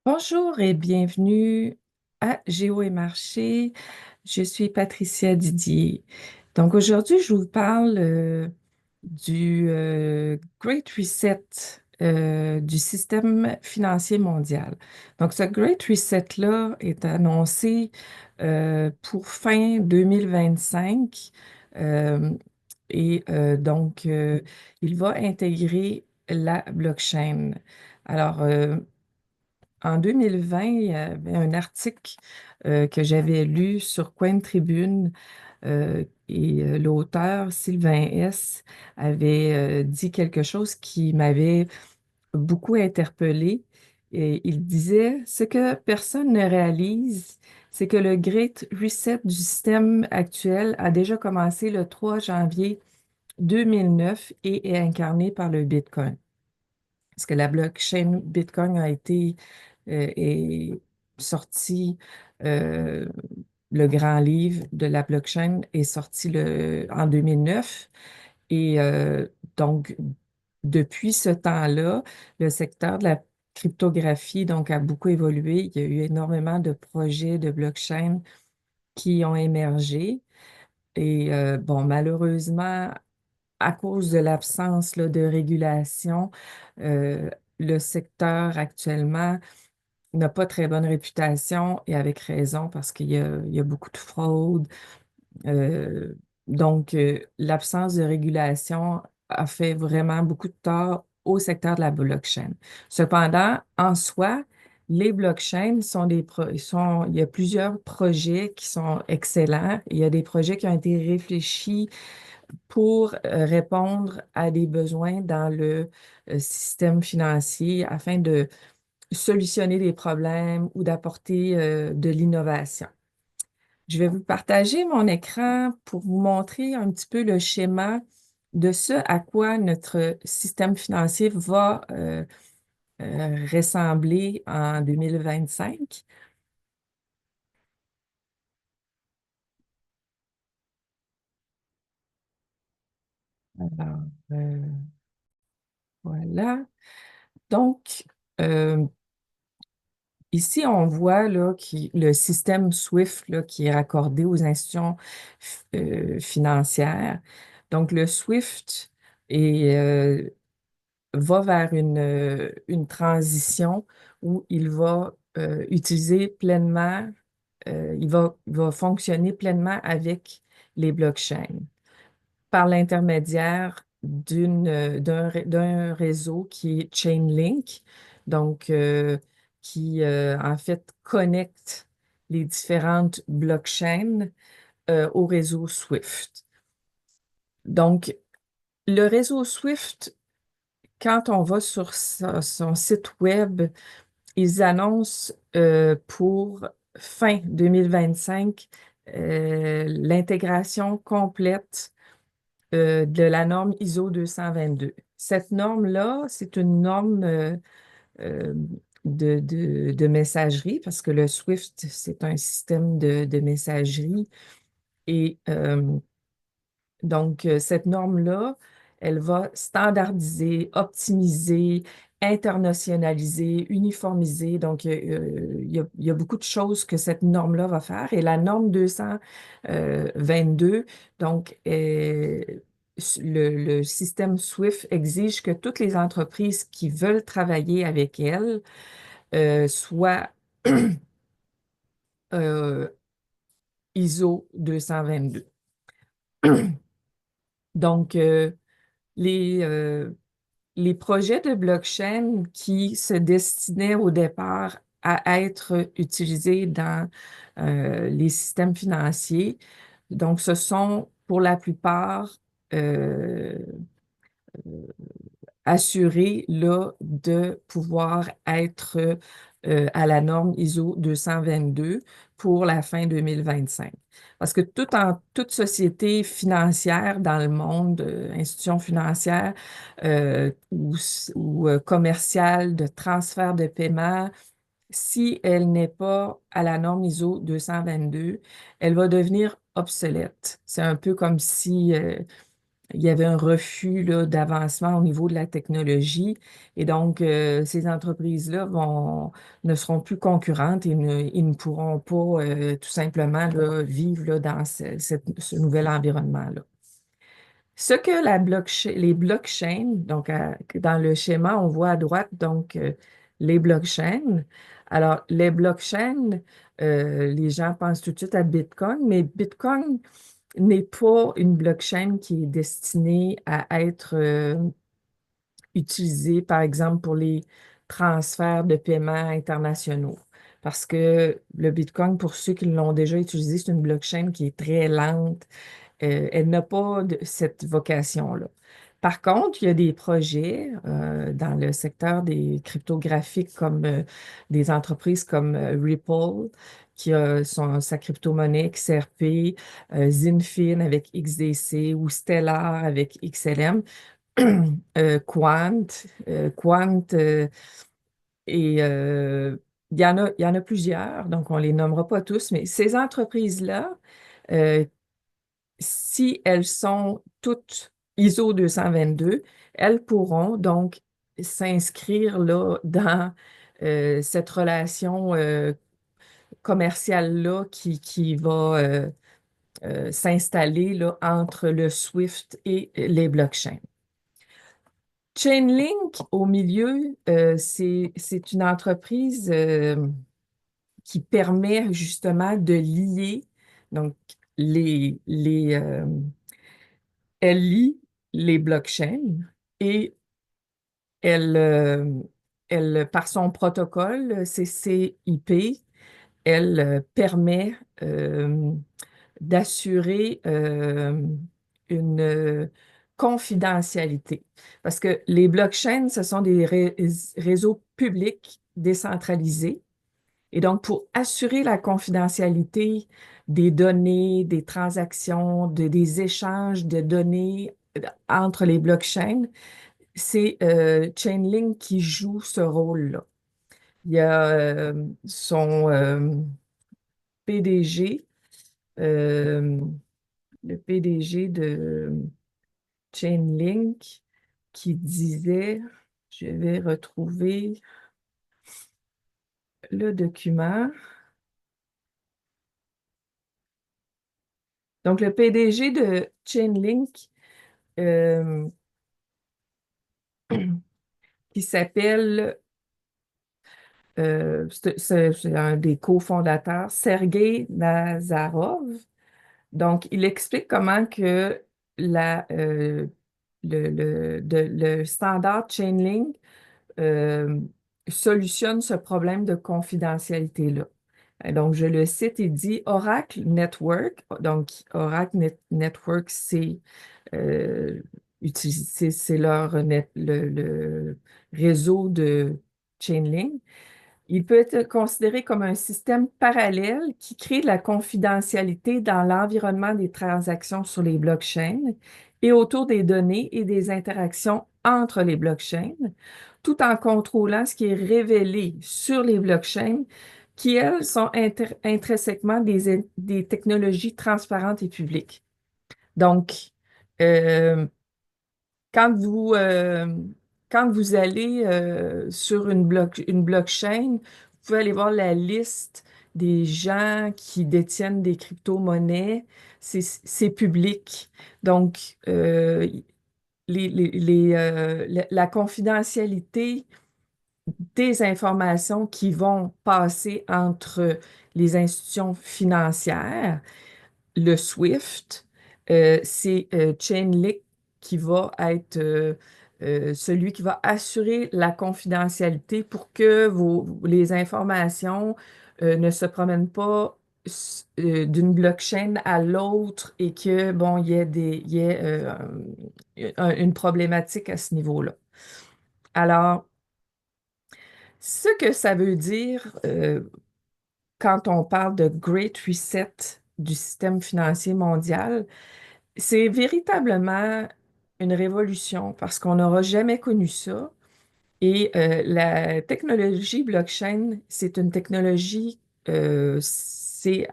Bonjour et bienvenue à Géo et Marché. Je suis Patricia Didier. Donc aujourd'hui, je vous parle du Great Reset du système financier mondial. Donc ce Great Reset-là est annoncé pour fin 2025 euh, et il va intégrer la blockchain. Alors, en 2020, il y avait un article que j'avais lu sur Coin Tribune et l'auteur Sylvain S. avait dit quelque chose qui m'avait beaucoup interpellée. Et il disait, ce que personne ne réalise, c'est que le Great Reset du système actuel a déjà commencé le 3 janvier 2009 et est incarné par le Bitcoin. Parce que la blockchain Bitcoin a été est sorti, euh, le grand livre de la blockchain est sorti en 2009. Et donc, depuis ce temps-là, le secteur de la cryptographie a beaucoup évolué. Il y a eu énormément de projets de blockchain qui ont émergé. Et bon, malheureusement, à cause de l'absence là, de régulation, euh, le secteur actuellement n'a pas très bonne réputation et avec raison parce qu'il y a beaucoup de fraude. Euh, l'absence de régulation a fait vraiment beaucoup de tort au secteur de la blockchain. Cependant, en soi, les blockchains il y a plusieurs projets qui sont excellents. Il y a des projets qui ont été réfléchis pour répondre à des besoins dans le système financier afin de solutionner des problèmes ou d'apporter de l'innovation. Je vais vous partager mon écran pour vous montrer un petit peu le schéma de ce à quoi notre système financier va ressembler en 2025. Alors, euh, voilà. Donc, euh, Ici, on voit là, le système SWIFT là, qui est raccordé aux institutions financières. Donc, le SWIFT va vers une transition où il va utiliser pleinement, il va fonctionner pleinement avec les blockchains par l'intermédiaire d'un réseau qui est Chainlink, donc qui en fait connecte les différentes blockchains au réseau SWIFT. Donc, le réseau SWIFT, quand on va sur son site web, ils annoncent pour fin 2025 l'intégration complète de la norme ISO 222. Cette norme-là, c'est une norme euh, de messagerie parce que le SWIFT, c'est un système de messagerie. Et cette norme-là, elle va standardiser, optimiser, internationaliser, uniformiser. Donc, il y a beaucoup de choses que cette norme-là va faire. Et la norme 222, donc, le système SWIFT exige que toutes les entreprises qui veulent travailler avec elle soient euh, ISO 222. Donc, les, euh, les projets de blockchain qui se destinaient au départ à être utilisés dans les systèmes financiers, donc ce sont pour la plupart euh, assurés là, de pouvoir être à la norme ISO 222 pour la fin 2025. Parce que toute société financière dans le monde, institution financière ou commerciale de transfert de paiement, si elle n'est pas à la norme ISO 222, elle va devenir obsolète. C'est un peu comme si il y avait un refus là, d'avancement au niveau de la technologie. Et donc, ces entreprises-là ne seront plus concurrentes et ils ne pourront pas tout simplement là, vivre là, dans ce nouvel environnement-là. Ce que les blockchains, donc dans le schéma, on voit à droite donc les blockchains. Alors, les blockchains, les gens pensent tout de suite à Bitcoin, mais Bitcoin n'est pas une blockchain qui est destinée à être utilisée, par exemple, pour les transferts de paiements internationaux. Parce que le Bitcoin, pour ceux qui l'ont déjà utilisé, c'est une blockchain qui est très lente. Elle n'a pas cette vocation-là. Par contre, il y a des projets dans le secteur des cryptographiques comme des entreprises comme Ripple, qui a sa crypto-monnaie XRP, Zinfin avec XDC ou Stellar avec XLM, Quant, et il y en a plusieurs, donc on les nommera pas tous, mais ces entreprises-là, euh, si elles sont toutes ISO 222, elles pourront donc s'inscrire là dans cette relation commerciale-là qui va s'installer là, entre le SWIFT et les blockchains. Chainlink, au milieu, c'est une entreprise qui permet justement de lier, donc elle lie les blockchains et elle, par son protocole CCIP, elle permet d'assurer une confidentialité. Parce que les blockchains, ce sont des réseaux publics décentralisés. Et donc, pour assurer la confidentialité des données, des transactions, des échanges de données entre les blockchains, c'est Chainlink qui joue ce rôle-là. Il y a son PDG, euh, le PDG de Chainlink, qui disait, je vais retrouver le document. Donc, le PDG de Chainlink, euh, qui s'appelle, c'est un des cofondateurs, Sergei Nazarov. Donc, il explique comment que le standard Chainlink euh, solutionne ce problème de confidentialité-là. Et donc, je le cite, il dit Oracle Network. Donc, Network, euh, c'est le réseau de Chainlink. Il peut être considéré comme un système parallèle qui crée de la confidentialité dans l'environnement des transactions sur les blockchains et autour des données et des interactions entre les blockchains, tout en contrôlant ce qui est révélé sur les blockchains, qui, elles, sont intrinsèquement des technologies transparentes et publiques. Donc, euh, quand vous, euh, quand vous allez sur une blockchain, vous pouvez aller voir la liste des gens qui détiennent des crypto-monnaies. C'est public. Donc, la confidentialité des informations qui vont passer entre les institutions financières, le SWIFT, c'est Chainlink qui va être celui qui va assurer la confidentialité pour que les informations ne se promènent pas d'une blockchain à l'autre et que, bon, il y ait une problématique à ce niveau-là. Alors, ce que ça veut dire, quand on parle de Great Reset du système financier mondial, c'est véritablement une révolution parce qu'on n'aura jamais connu ça. Et la technologie blockchain, c'est une technologie c'est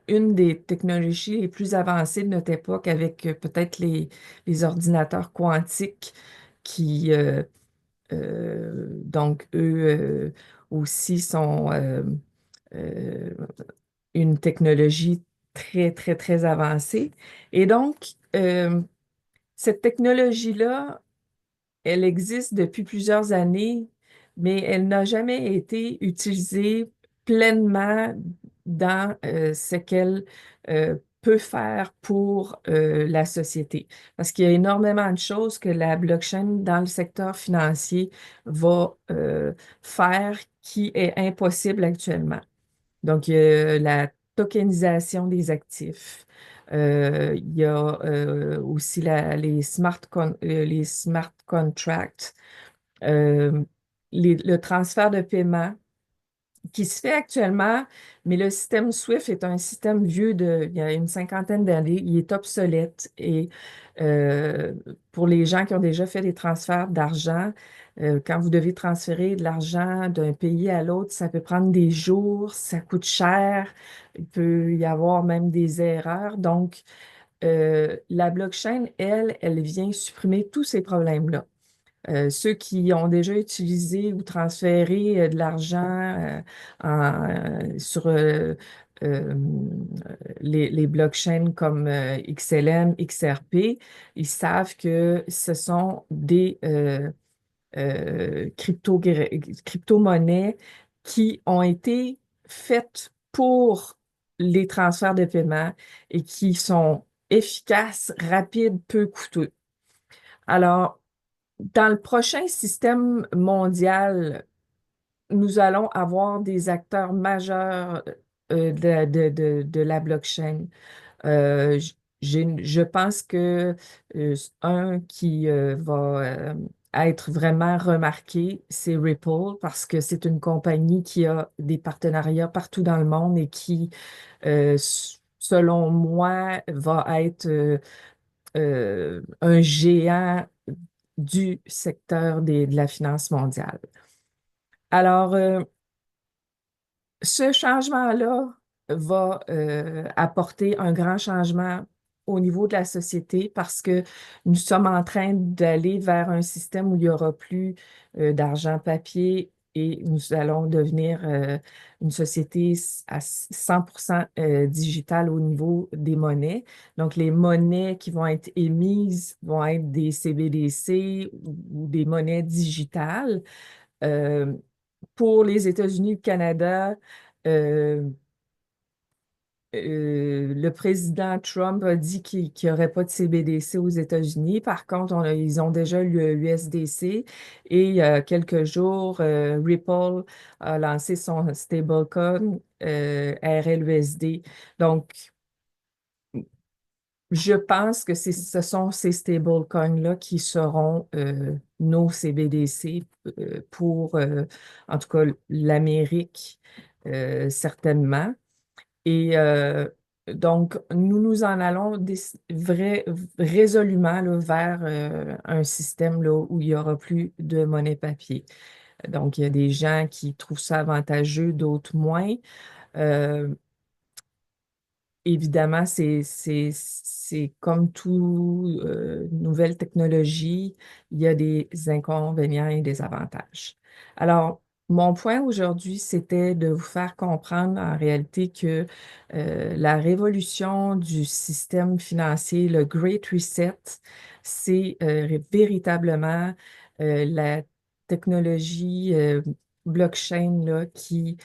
une des technologies les plus avancées de notre époque avec peut-être les ordinateurs quantiques qui, donc, eux aussi sont euh, une technologie très, très, très avancée. Et donc, cette technologie-là, elle existe depuis plusieurs années, mais elle n'a jamais été utilisée pleinement dans ce qu'elle peut faire pour la société. Parce qu'il y a énormément de choses que la blockchain dans le secteur financier va faire qui est impossible actuellement. Donc, il y a la tokenisation des actifs. Il y a aussi les smart contracts, euh, le transfert de paiement qui se fait actuellement, mais le système SWIFT est un système vieux il y a une cinquantaine d'années. Il est obsolète et euh, pour les gens qui ont déjà fait des transferts d'argent, quand vous devez transférer de l'argent d'un pays à l'autre, ça peut prendre des jours, ça coûte cher, il peut y avoir même des erreurs. Donc, la blockchain, elle vient supprimer tous ces problèmes-là. Ceux qui ont déjà utilisé ou transféré de l'argent sur euh, les blockchains comme XLM, XRP, ils savent que ce sont des crypto-monnaies qui ont été faites pour les transferts de paiement et qui sont efficaces, rapides, peu coûteux. Alors, dans le prochain système mondial, nous allons avoir des acteurs majeurs de la blockchain. Euh, j- je pense que un qui va être vraiment remarqué, c'est Ripple, parce que c'est une compagnie qui a des partenariats partout dans le monde et qui, selon moi, va être un géant du secteur de la finance mondiale. Alors, ce changement-là va apporter un grand changement au niveau de la société parce que nous sommes en train d'aller vers un système où il n'y aura plus d'argent papier et nous allons devenir une société à 100% digitale au niveau des monnaies. Donc, les monnaies qui vont être émises vont être des CBDC ou des monnaies digitales. Euh, pour les États-Unis et le Canada, euh, le président Trump a dit qu'il n'y aurait pas de CBDC aux États-Unis. Par contre, ils ont déjà le USDC et il y a quelques jours, Ripple a lancé son stablecoin RLUSD. Donc, je pense que ce sont ces stablecoins-là qui seront nos CBDC pour, en tout cas, l'Amérique, certainement. Et donc, nous nous en allons résolument là, vers un système là, où il n'y aura plus de monnaie papier. Donc, il y a des gens qui trouvent ça avantageux, d'autres moins. Euh, Évidemment, c'est comme toute nouvelle technologie, il y a des inconvénients et des avantages. Alors, mon point aujourd'hui, c'était de vous faire comprendre en réalité que la révolution du système financier, le Great Reset, c'est véritablement la technologie blockchain là, qui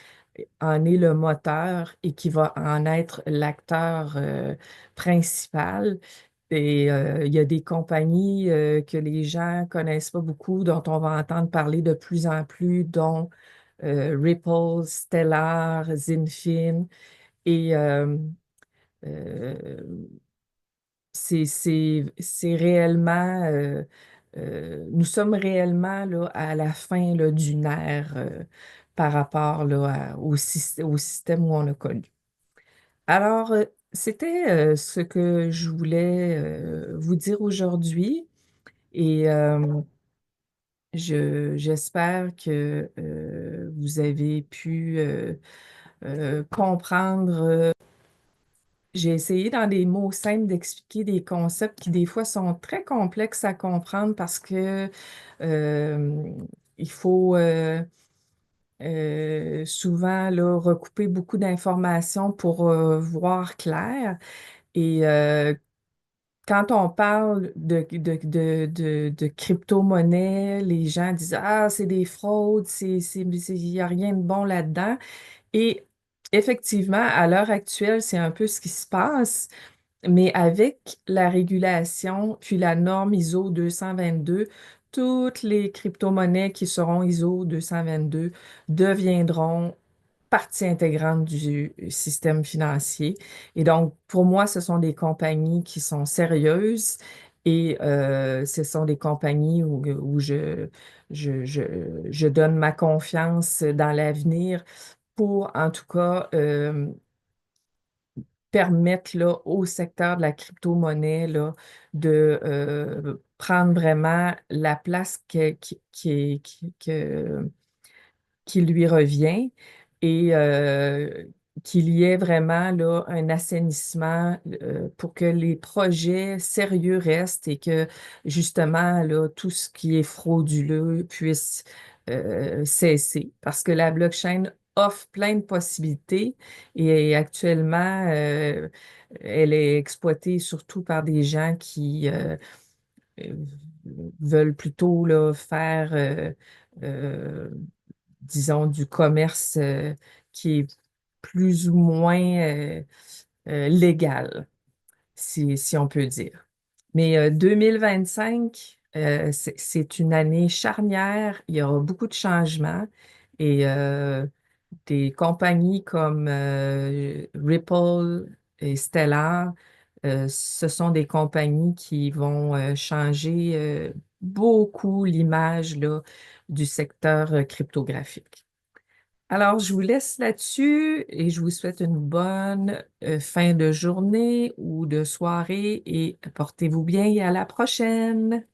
en est le moteur et qui va en être l'acteur principal. Et il y a des compagnies que les gens connaissent pas beaucoup, dont on va entendre parler de plus en plus, dont Ripple, Stellar, Zinfin. Et euh, c'est réellement, nous sommes réellement là, à la fin là, d'une ère par rapport là, au système où on a connu. Alors, c'était ce que je voulais vous dire aujourd'hui et j'espère que vous avez pu comprendre. J'ai essayé dans des mots simples d'expliquer des concepts qui des fois sont très complexes à comprendre parce que euh, il faut souvent là, recouper beaucoup d'informations pour voir clair. Et quand on parle de crypto-monnaie, les gens disent, ah, c'est des fraudes, il n'y a rien de bon là-dedans. Et effectivement, à l'heure actuelle, c'est un peu ce qui se passe, mais avec la régulation, puis la norme ISO 222, toutes les crypto-monnaies qui seront ISO 222 deviendront partie intégrante du système financier. Et donc, pour moi, ce sont des compagnies qui sont sérieuses et ce sont des compagnies où je donne ma confiance dans l'avenir pour, en tout cas, permettre là, au secteur de la crypto-monnaie là, de prendre vraiment la place qui lui revient et qu'il y ait vraiment là, un assainissement pour que les projets sérieux restent et que justement là, tout ce qui est frauduleux puisse cesser. Parce que la blockchain offre plein de possibilités et actuellement, elle est exploitée surtout par des gens qui euh, veulent plutôt là, faire euh, disons, du commerce qui est plus ou moins légal, si on peut dire. Mais 2025, c'est une année charnière. Il y aura beaucoup de changements et des compagnies comme Ripple et Stellar, ce sont des compagnies qui vont changer beaucoup l'image là, du secteur cryptographique. Alors, je vous laisse là-dessus et je vous souhaite une bonne fin de journée ou de soirée et portez-vous bien et à la prochaine.